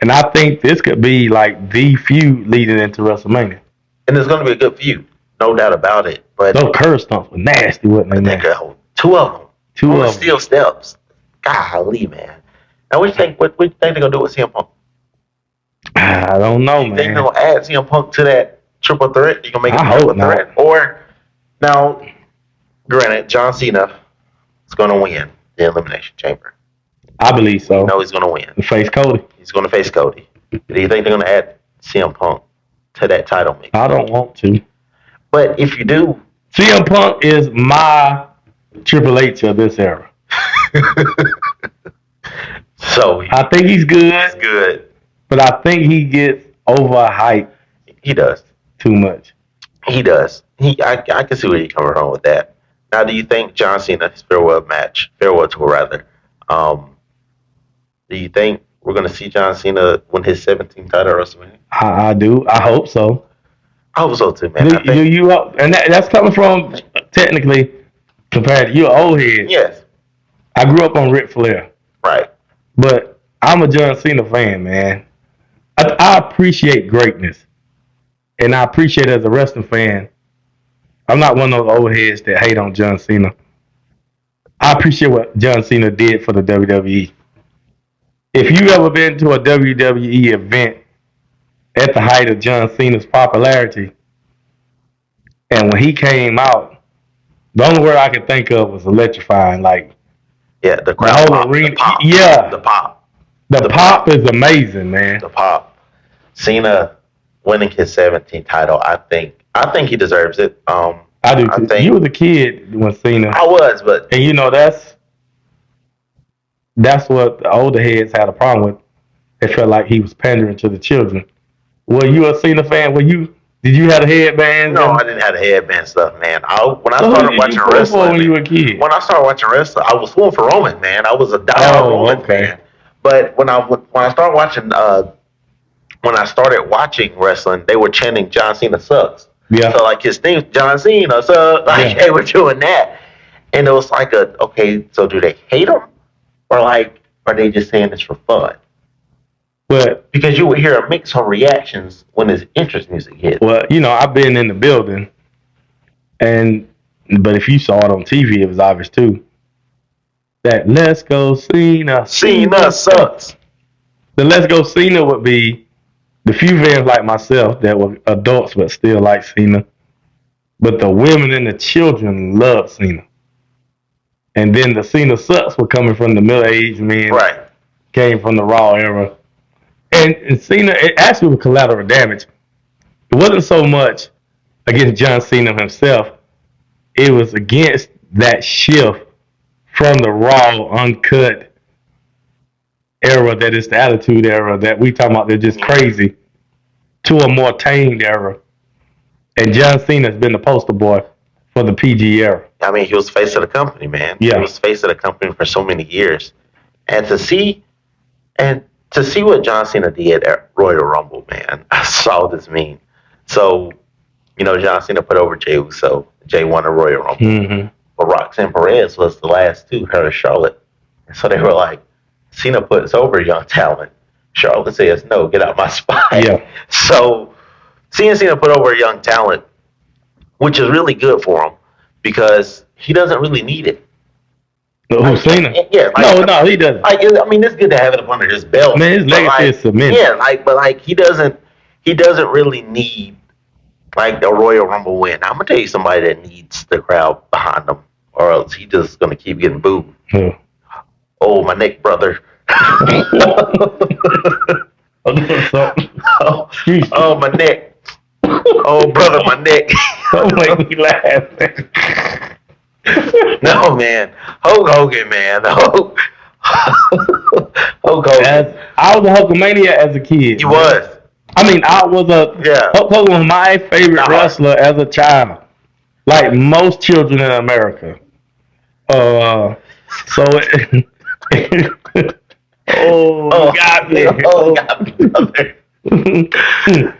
and I think this could be like the feud leading into WrestleMania. And it's going to be a good feud, no doubt about it. But those curb stomps were nasty, wasn't they? Two of them. Two of them. Steel steps. Golly, man. Now, what do you think they're going to do with CM Punk? I don't know, man. You think they're going to add CM Punk to that triple threat? You going to make it a triple threat? Or, now, granted, John Cena is going to win the Elimination Chamber. I believe so. You know he's going to win. Face Cody. He's going to face Cody. Do you think they're going to add CM Punk to that title mix? I don't want to. But if you do, CM Punk is my Triple H of this era. So I think he's good. He's good. But I think he gets overhyped. He does. Too much. He does. I can see where you're coming from with that. Now, do you think John Cena's farewell tour rather, do you think we're going to see John Cena win his 17th title at WrestleMania? I do. I hope so. I hope so too, man. That's coming from, technically, compared to you, an old head. Yes. I grew up on Ric Flair. Right. But I'm a John Cena fan, man. I appreciate greatness. And I appreciate as a wrestling fan, I'm not one of those old heads that hate on John Cena. I appreciate what John Cena did for the WWE. if you ever been to a WWE event at the height of John Cena's popularity, and when he came out, the only word I could think of was electrifying. Like Yeah, the the crowd whole pop, the arena, pop, yeah, the pop, the the pop pop, is amazing, man. the pop. Cena winning his 17th title, I think he deserves it. I do I too. You think was a kid when Cena, I was, but and you know that's what the older heads had a problem with. They felt like he was pandering to the children. Were you a Cena fan? Did you have the headbands no, I and didn't have the headband stuff, man. When I so who started did you watching pull for wrestling, when you man, were a kid? when I started watching wrestling, I was pulling for Roman, man. I was a diehard Oh, Roman okay. fan. But when I started watching wrestling, they were chanting John Cena sucks. Yeah. So like his theme, John Cena sucks. Like Yeah. they were doing that, and it was like okay. So do they hate him, or like are they just saying this for fun? But Because you would hear a mix of reactions when his interest music hit. well, I've been in the building, and but if you saw it on TV, it was obvious too. That Let's Go Cena. Cena sucks. The Let's Go Cena would be the few fans like myself that were adults but still like Cena. But the women and the children love Cena. And then the Cena sucks were coming from the middle-aged men, Right. came from the Raw era. And Cena, it actually was collateral damage. It wasn't so much against John Cena himself. It was against that shift from the Raw, uncut era that is the Attitude Era that we talking about. They're just crazy to a more tamed era. And John Cena's been the poster boy for the PG era. I mean, he was face of the company, man. Yeah. He was face of the company for so many years, and to see what John Cena did at Royal Rumble, man, I saw this meme. So, John Cena put over Jey Uso. Jey won the Royal Rumble. Mm-hmm. But Roxanne Perez was the last two, her and Charlotte. And so they were like, Cena puts over young talent. Charlotte says, no, get out my spot. Yeah. So seeing Cena put over young talent, which is really good for him because he doesn't really need it. Who's Cena? Yeah. No, he doesn't. It's good to have it up under his belt. Man, his legacy is cemented. Yeah, but he doesn't really need like the Royal Rumble win. I'm gonna tell you somebody that needs the crowd behind him, or else he just gonna keep getting booed. Who? Oh, my neck brother. Oh, my neck. Oh, brother, my neck. Don't make me laugh. No, man. Hulk Hogan, man. Hulk Hogan. I was a Hulkamania as a kid. He was. I was Hulk Hogan was my favorite wrestler as a child. Like most children in America. You got me. Oh, got me, brother.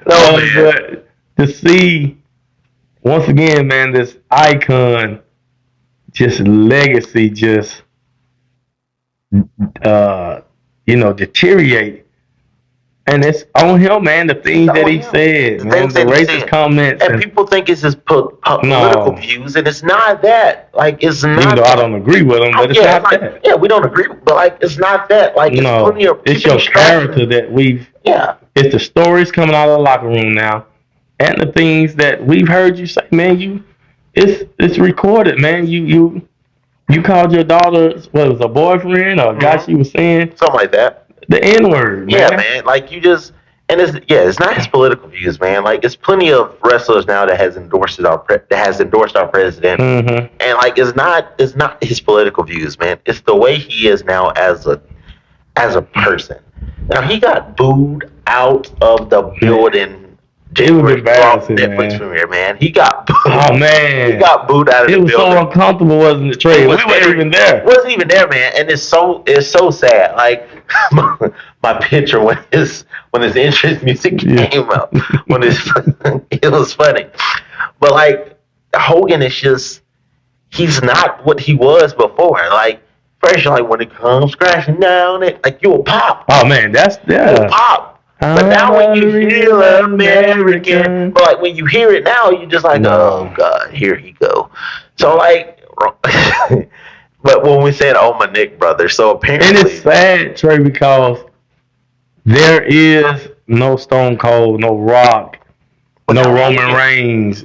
No, but to see, once again, man, this icon, just legacy, deteriorate. And it's on him, man. The things that he said, the racist comments, and people think it's his political views, and it's not that. Like, it's not. Even though I don't agree with him, but it's not that. Yeah, we don't agree, but it's not that. Like, it's your character that we've. Yeah. It's the stories coming out of the locker room now, and the things that we've heard you say, man. It's recorded, man. You called your daughter what was a boyfriend or a guy she was saying something like that. The N-word, man. Yeah, man. Like it's not his political views, man. Like it's plenty of wrestlers now that has endorsed our president, mm-hmm. and it's not his political views, man. It's the way he is now as a person. Now he got booed out of the building. It was embarrassing, Netflix premiere, man. He got booed. Oh man, he got booed out of the building. It was so uncomfortable, wasn't it, Trey? We weren't even there. Wasn't even there, man. And it's so sad. Like my picture when his entrance music came up, it was funny. But like Hogan is just he's not what he was before. Like first, like when it comes crashing down, you will pop. Oh man, you'll pop. But now when you feel American, but like when you hear it now, you're just like, oh God, here he go. So like, But when we said, "Oh, my Nick brother," so apparently, And it's sad, Trey, because there is no Stone Cold, no Rock, no Roman Reigns.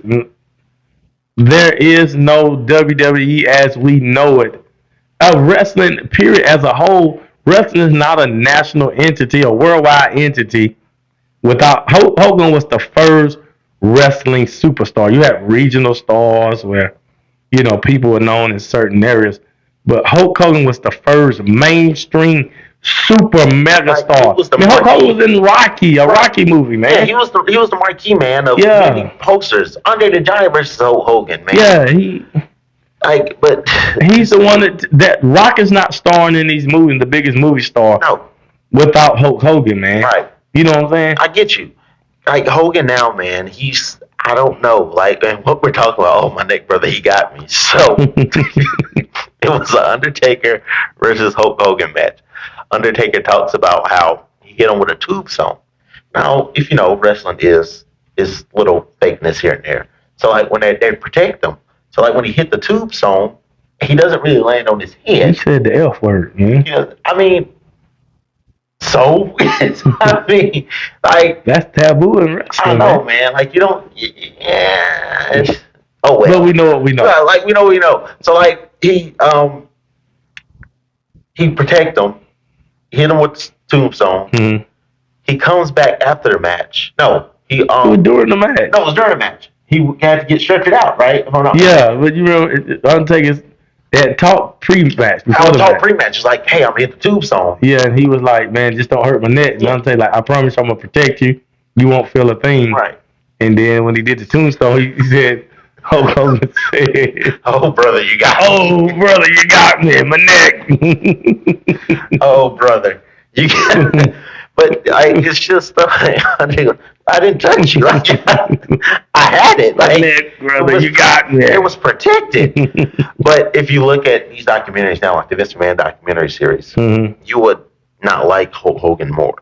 There is no WWE as we know it. Wrestling, period, as a whole, wrestling is not a national entity, a worldwide entity. Without Hogan was the first wrestling superstar. You have regional stars where people were known in certain areas, but Hulk Hogan was the first mainstream super mega star. Hulk Hogan was in Rocky, a Rocky movie, man. Yeah, he was the marquee man of many posters. Andre the Giant versus Hulk Hogan, man. Yeah, but he's the one that Rock is not starring in these movies, the biggest movie star. No, without Hulk Hogan, man. Right. You know what I'm saying? I get you. Like Hogan now, man, I don't know. Like, and what we're talking about, oh, my Nick brother, he got me. So, it was an Undertaker versus Hulk Hogan match. Undertaker talks about how he hit him with a tube song. Now, if you know, wrestling is little fakeness here and there. So, like, when they protect him. So, like, when he hit the tube song, he doesn't really land on his head. He said the F word, man. I mean, so I mean, like, that's taboo in wrestling. I know, man. Like, you don't. Yeah. Oh well. But we know what we know. Yeah, like we know what we know. So like he protect him, hit him with the tombstone. Mm-hmm. He comes back after the match. No, it was during the match. No, it was during the match. He had to get stretchered out, right? Yeah, but you remember Undertaker's that talk pre-match. Pre-match was like, "Hey, I'm gonna hit the tombstone." Yeah, and he was like, "Man, just don't hurt my neck." And Undertaker like, "I promise I'm gonna protect you. You won't feel a thing." Right. And then when he did the tombstone, he said, Hulk Hogan said, "Oh brother, you got me. Oh brother, you got me in my neck." Oh brother, you got me. But it's just stuff. I didn't touch you. Like, I had it. Like, neck, brother, you got me. It was protected. But if you look at these documentaries now, like the Vince McMahon documentary series, you would not like Hulk Hogan more.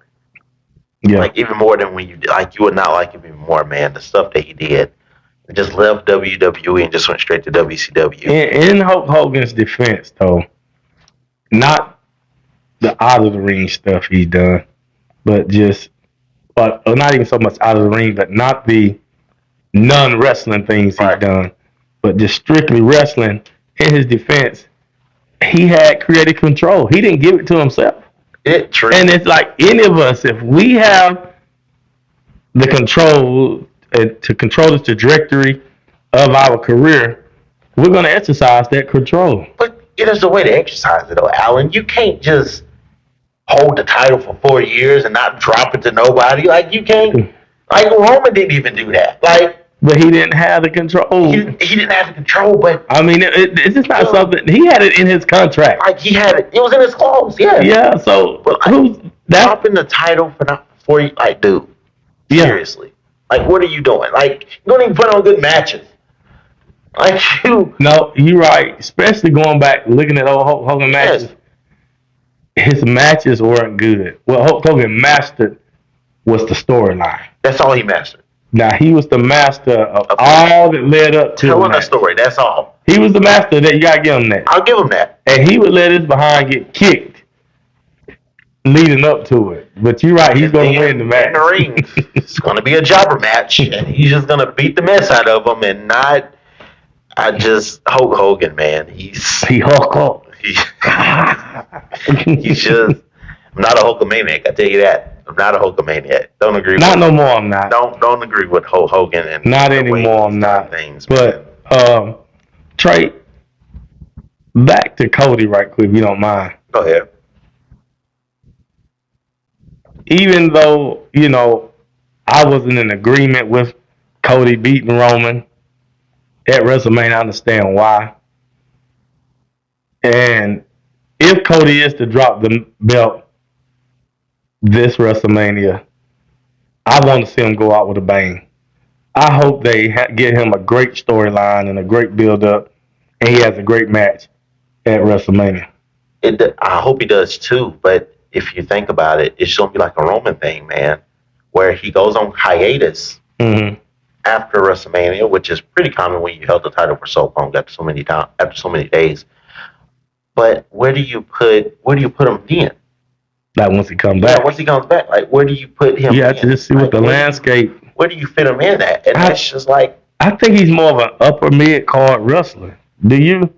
Yeah. Like even more than when you would not like him even more, man. The stuff that he did. Just left WWE and just went straight to WCW. In Hulk Hogan's defense, though, not the out of the ring stuff he's done, but just, but not even so much out of the ring, but not the non-wrestling things he's done, but just strictly wrestling. In his defense, he had creative control. He didn't give it to himself. True. And it's like any of us, if we have the control to control the trajectory of our career, we're going to exercise that control. But there's a way to exercise it, though, Alan. You can't just hold the title for 4 years and not drop it to nobody. Like, you can't. Like, Roman didn't even do that. Like, but he didn't have the control. He didn't have the control, but I mean, it's just not something he had it in his contract. Like he had it. It was in his clause. Yeah. Yeah. So who's dropping the title for you? Like, dude. Seriously. Like, what are you doing? Like, you don't even put on good matches. Like, you. No, you're right. Especially going back looking at old Hulk Hogan matches. Yes. His matches weren't good. What Hulk Hogan mastered was the storyline. That's all he mastered. Now, he was the master of all that led up to telling a story. That's all. He was the master that. You got to give him that. I'll give him that. And he would let his behind get kicked leading up to it. But you're right. He's going to win the match. In the ring. It's going to be a jobber match. And he's just going to beat the mess out of him and not. Hulk Hogan, man. He Hulk up. He's just. I'm not a Hulkamaniac. I tell you that. I'm not a Hulkamaniac. Don't agree. Not no more. I'm not. Don't agree with Hulk Hogan and not anymore. I'm not. Things, but Trey, back to Cody right quick, if you don't mind. Go ahead. Even though I wasn't in agreement with Cody beating Roman at WrestleMania, I understand why. And if Cody is to drop the belt this WrestleMania, I want to see him go out with a bang. I hope they get him a great storyline and a great build-up, and he has a great match at WrestleMania. I hope he does too, but if you think about it, it's going to be like a Roman thing, man, where he goes on hiatus after WrestleMania, which is pretty common when you held the title for so long, after so many days. But where do you put him in? Like once he comes back. Yeah, once he comes back, like where do you put him? You have to just see what the landscape. Where do you fit him in at? And that's just like. I think he's more of an upper mid card wrestler. Do you?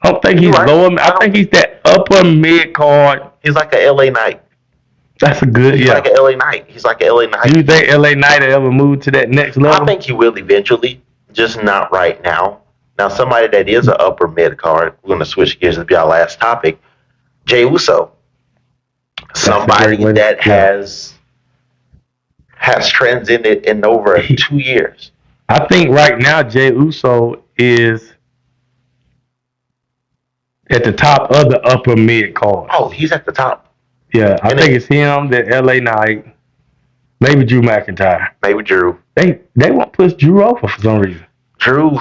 I don't think he's lower. I think he's that upper mid card. He's like a LA Knight. That's a good. He's like a LA Knight. He's like a LA Knight. Do you think LA Knight will ever move to that next level? I think he will eventually, just not right now. Now, somebody that is an upper mid card, we're going to switch gears to be our last topic. Jey Uso. Somebody that has transcended in over 2 years. I think right now Jey Uso is at the top of the upper mid card. Oh, he's at the top. Yeah, I think it's him, the LA Knight, maybe Drew McIntyre. Maybe Drew. They won't push Drew over for some reason. Drew,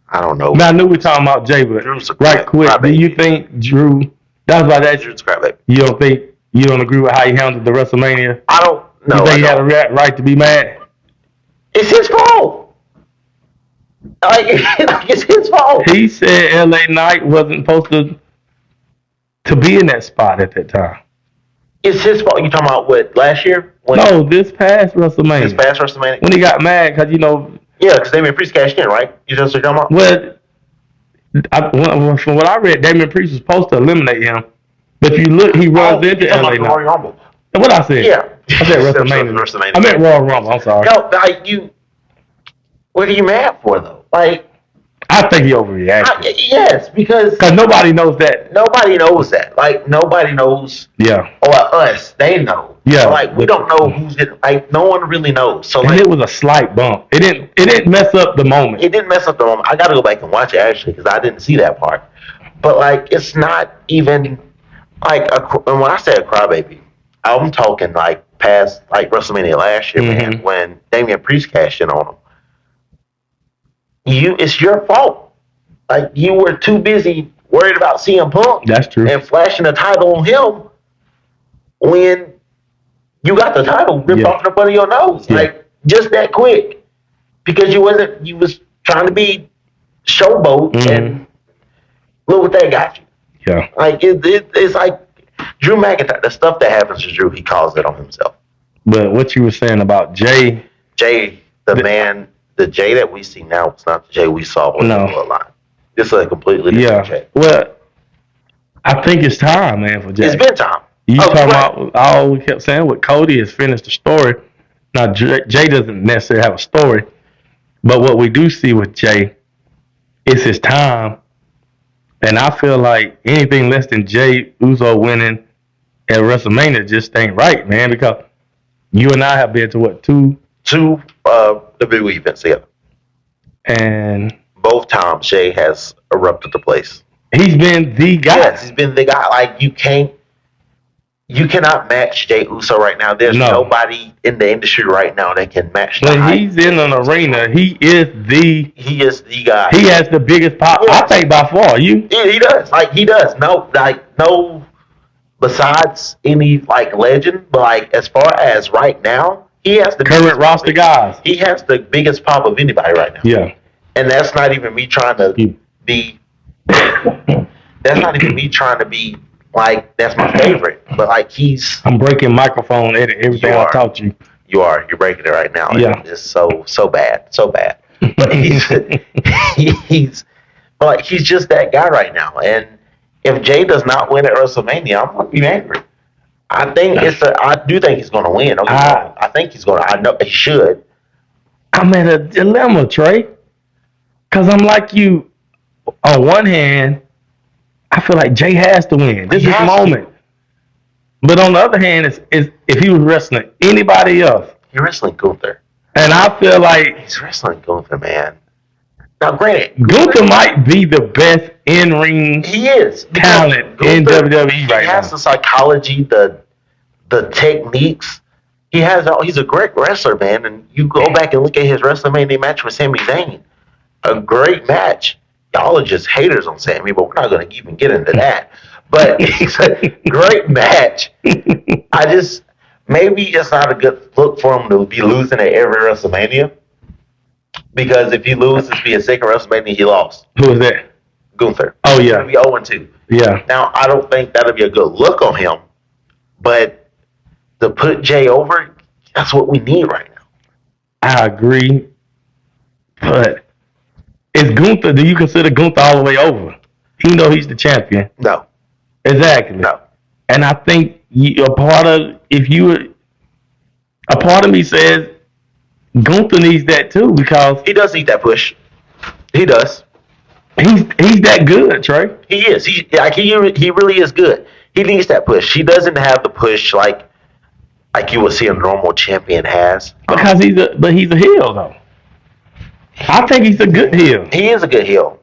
I don't know. Now, I knew we were talking about Jey, but right quick, do you think Drew, that's why that Drew's crap baby. You don't agree with how he handled the WrestleMania? I don't know. You think he had a right to be mad? It's his fault. Like it's his fault. He said LA Knight wasn't supposed to be in that spot at that time. It's his fault. You talking about what, last year? No, this past WrestleMania. This past WrestleMania? When he got mad because, Yeah, because Damian Priest cashed in, right? You just talking about? Well, from what I read, Damian Priest was supposed to eliminate him. But if you look, he runs into LA Knight. Royal Rumble. What I said? Yeah. I said WrestleMania. I meant Royal Rumble. I'm sorry. No, like what are you mad for, though? Like, I think he overreacted. Yes, because nobody knows that. Nobody knows that. Like, nobody knows. Yeah. Or us, they know. Yeah. Like, we don't know who's it. Like, no one really knows. So, and it was a slight bump. It didn't mess up the moment. It didn't mess up the moment. I got to go back and watch it actually because I didn't see that part. But like, it's not even like and when I say a crybaby, I'm talking like past like WrestleMania last year, man, when Damian Priest cashed in on him. It's your fault. Like, you were too busy worried about CM Punk. That's true. And flashing the title on him when you got the title ripped off the front of your nose. Yeah. Like, just that quick. Because you was trying to be showboat and look what they got you. Yeah. Like, it's like Drew McIntyre. The stuff that happens to Drew, he calls it on himself. But what you were saying about Jey, the Jey that we see now is not the Jey we saw on the bloodline. This is a completely different Jey. Well, I think it's time, man, for Jey. It's been time. You talking about all we kept saying with Cody is finished the story. Now, Jey doesn't necessarily have a story, but what we do see with Jey is his time. And I feel like anything less than Jey Uso winning at WrestleMania just ain't right, man, because you and I have been to what, two WWE events together. And both times Jey has erupted the place. He's been the guy. Yes, he's been the guy. Like, you cannot match Jey Uso right now. There's nobody in the industry right now that can match that. When he's in an arena, he is the guy. He has the biggest pop, I think, by far. Yeah, he does. Like, he does. No, besides any, like, legend, but, like, as far as right now, he has the current roster guys. He has the biggest pop of anybody right now. Yeah. And that's not even me trying to be. That's not even me trying to be like that's my favorite. But like I'm breaking microphone everything I taught you. You're breaking it right now. Yeah. It's so bad. But he's just that guy right now. And if Jey does not win at WrestleMania, I'm gonna be angry. I do think he's gonna win. I think he's gonna. I know he should. I'm in a dilemma, Trey. Cause I'm like you. On one hand, I feel like Jey has to win. This is the moment. But on the other hand, is if he was wrestling anybody else. You're wrestling Gunther. And I feel like he's wrestling Gunther, man. Now, granted, Gunther might be the best in-ring talent in WWE right now. He has the psychology, the techniques. He's a great wrestler, man. And you go back and look at his WrestleMania match with Sami Zayn. A great match. Y'all are just haters on Sami, but we're not going to even get into that. But it's a great match. Maybe it's not a good look for him to be losing at every WrestleMania. Because if he loses, be a second WrestleMania, he lost. Who is that? Gunther. Oh, He's yeah. going to be 0-2. Yeah. Now, I don't think that'll be a good look on him, but to put Jay over, that's what we need right now. I agree. But is Gunther, do you consider Gunther all the way over? Even though he's the champion? No. Exactly. No. And I think a part of me says Gunther needs that too, because He does need that push. He does. he's that good, Trey. He is. He really is good. He needs that push. He doesn't have the push like you would see a normal champion has. Because he's a heel though. I think he's a good heel. He is a good heel.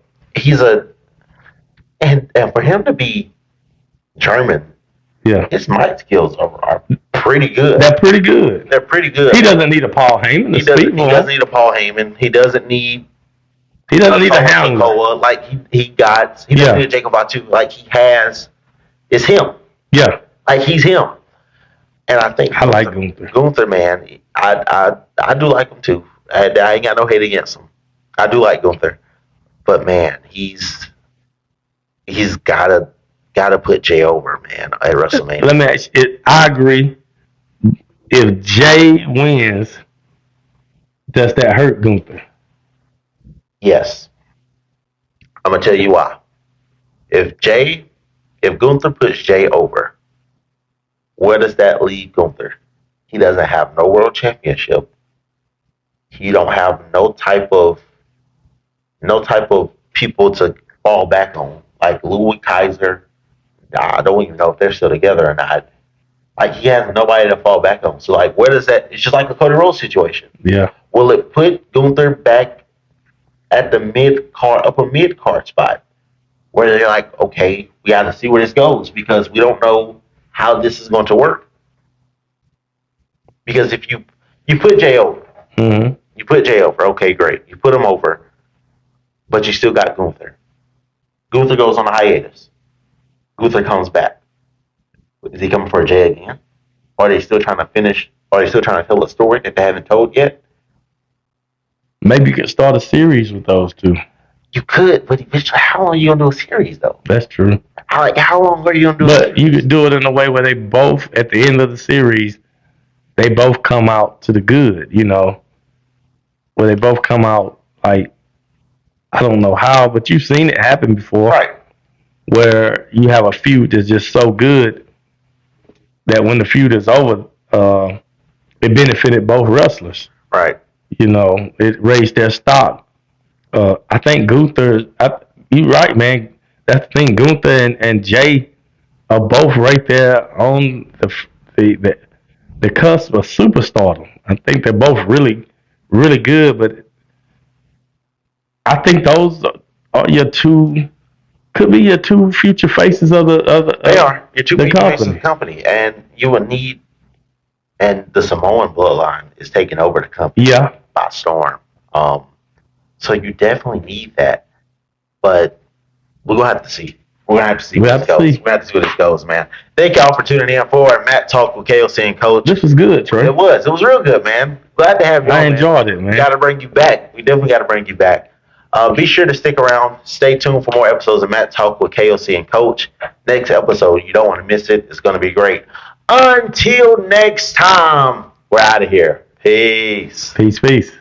And for him to be German, Yeah. his mic skills are pretty good. They're pretty good. They're pretty good. He doesn't need a Paul Heyman to speak for him. He doesn't need a Paul Heyman. He doesn't need a hound. Like he doesn't need a Jacob Fatu. Like he has, it's him. Yeah. Like he's him. And I think I like Gunther. Gunther, man, I do like him too. I ain't got no hate against him. I do like Gunther, but man, he's gotta put Jay over, man, at WrestleMania. Let me ask you, I agree. If Jay wins, does that hurt Gunther? Yes. I'm gonna tell you why. If Gunther puts Jay over, where does that leave Gunther? He doesn't have no world championship. He don't have no type of people to fall back on, like Louis Kaiser. I don't even know if they're still together or not. Like he has nobody to fall back on. So like, where does that? It's just like a Cody Rhodes situation. Yeah. Will it put Gunther back at the upper mid card spot, where they're like, okay, we got to see where this goes because we don't know how this is going to work. Because if you put Jay over, you put Jay over, okay, great, you put him over, but you still got Gunther. Gunther goes on a hiatus. Gunther comes back. Is he coming for Jay again? Are they still trying to finish? Are they still trying to tell a story that they haven't told yet? Maybe you could start a series with those two. You could, but how long are you gonna do a series though? That's true. How long are you gonna do? But you could do it in a way where they both, at the end of the series, they both come out to the good. You know, where they both come out like, I don't know how, but you've seen it happen before, right? Where you have a feud that's just so good that when the feud is over, it benefited both wrestlers. Right. You know, it raised their stock. I think Gunther, you're right, man. That's the thing. Gunther and Jay are both right there on the cusp of superstardom. I think they're both really, really good, but I think those are your two, could be your two future faces of the they are your two future faces of the company, and you would need, and the Samoan bloodline is taking over the company by storm. So you definitely need that, but we're gonna have to see. We're gonna have to see where this goes. We're gonna have to see where this goes, man. Thank y'all for tuning in for Matt Talk with KOC and Coach. This was good, Trey. It was real good, man. Glad to have you. I enjoyed it, man. We gotta bring you back. We definitely gotta bring you back. Be sure to stick around. Stay tuned for more episodes of Matt Talk with KOC and Coach. Next episode, you don't want to miss it. It's gonna be great. Until next time, we're out of here. Peace. Peace.